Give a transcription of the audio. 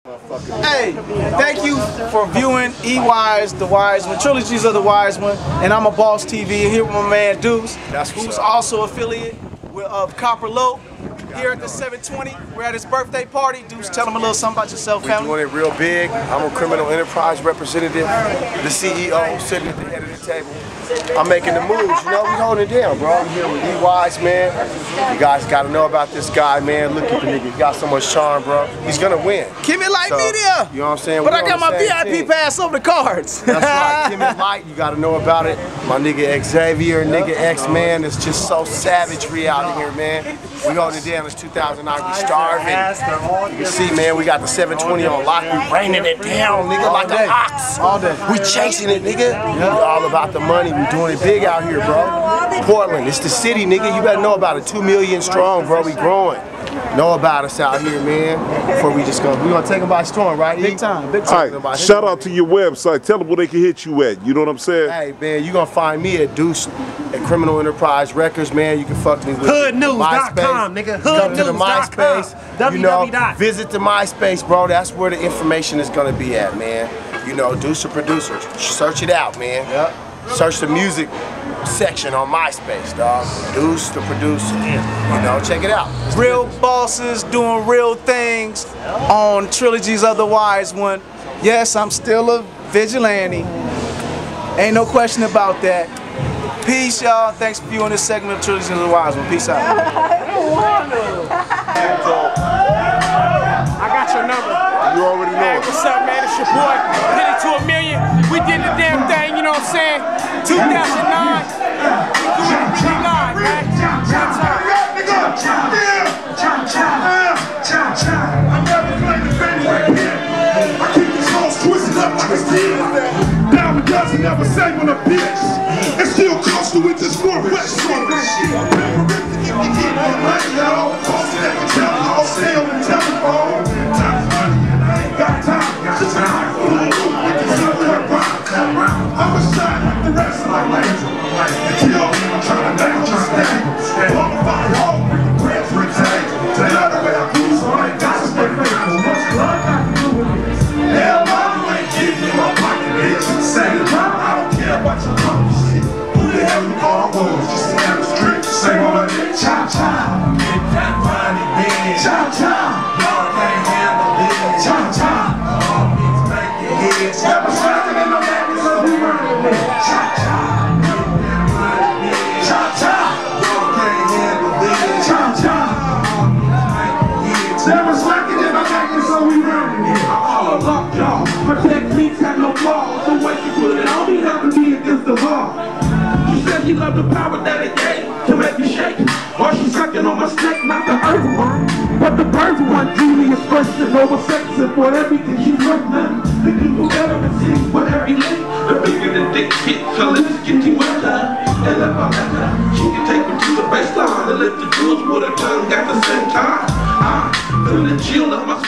Hey, thank you for viewing E-Wise, The Wise One, Trilogies of the Wise One, and I'm a Boss TV here with my man Deuce, who's also affiliate of Copper Low. Here at the 720, we're at his birthday party. Deuce, tell him a little something about yourself, family. We're doing it real big. I'm a criminal enterprise representative, the CEO, sitting at the head of the table. I'm making the moves, you know, we holding it down, bro. I'm here with E-Wise, man. You guys gotta know about this guy, man. Look at the nigga, he got so much charm, bro. He's gonna win. Kimmy Light Media! You know what I'm saying? But I got my VIP pass over the cards. That's right, Kimmy Light, you gotta know about it. My nigga Xavier, nigga X, man, it's just so savagery out here, man. We holding it down, it's 2009, we starving. You can see, man, we got the 720 on lock, we raining it down, nigga, like an ox. All day. We chasing it, nigga. We all about the money, we doing it big out here, bro. Portland, it's the city, nigga, you better know about it. 2 million strong, bro, we growing. Know about us out here, man. Before we just go, we gonna take them by storm, right? Big time, big time. All right, shout out to your website. Tell them where they can hit you at. You know what I'm saying? Hey, man, you gonna find me at Deuce at Criminal Enterprise Records, man. You can fuck me with Hoodnews.com, nigga. Come to the MySpace. You know, visit the MySpace, bro. That's where the information is gonna be at, man. You know, Deuce the producer. Search it out, man. Yep. Search the music section on MySpace, dog. Deuce the producer. You know, check it out. Real bosses doing real things on Trilogies of the Wise One. Yes, I'm still a vigilante. Ain't no question about that. Peace, y'all. Thanks for viewing this segment of Trilogies of the Wise One. Peace out. I got your number. You already know. Hey, what's up, man? It's your boy. Hit it to 1 million. We did the damn thing, you know what I'm saying? 2009. We doing it really live, man. One time. I'm never playing the same way again. I keep these hoes twisted up like a steel. Diamond doesn't never save on a bitch. It still costs to eat this more fresh. I'm never ripped to get me in on money, y'all. Posted at the town hall, stay on the telephone. Time's money and I ain't got time. Got time. I'm a shot like the rest of my life. They kill me, I'm trying to down, trying to stay. I'm a fire hole, bring the prayers for a day. Tell you the way I lose, so I ain't got to stay free. What's blood got to do with this? Hell no, you ain't getting in my pocket, bitch. Say it loud, I don't care about your punk shit. Who the hell you all was? Just down the street, same on my dick. Chow chow. Get that money, bitch. Chow chow. Y'all can't handle this. Chow chow. All these make your head. Never slacking in the back, so we running it. Chow chow. Get that money, bitch. Chow chow. Y'all can't handle this. Chow chow. All these make your head. Never slacking in the back, so we running it. I'm all up, y'all. My techniques got no flaws. The way you put it on me, have to be against the law. She said she loved the power that it gave to make me shake. Or she sucking on my snake, not the earth one. But the birth one, Julius question over sex and for everything she's worth nothing. The people better receive for every link. The bigger the dick get, so let's get you with her. And if I let her, she can take me to the baseline and let the jewels with her tongue at the same time. I'm feeling the chill of my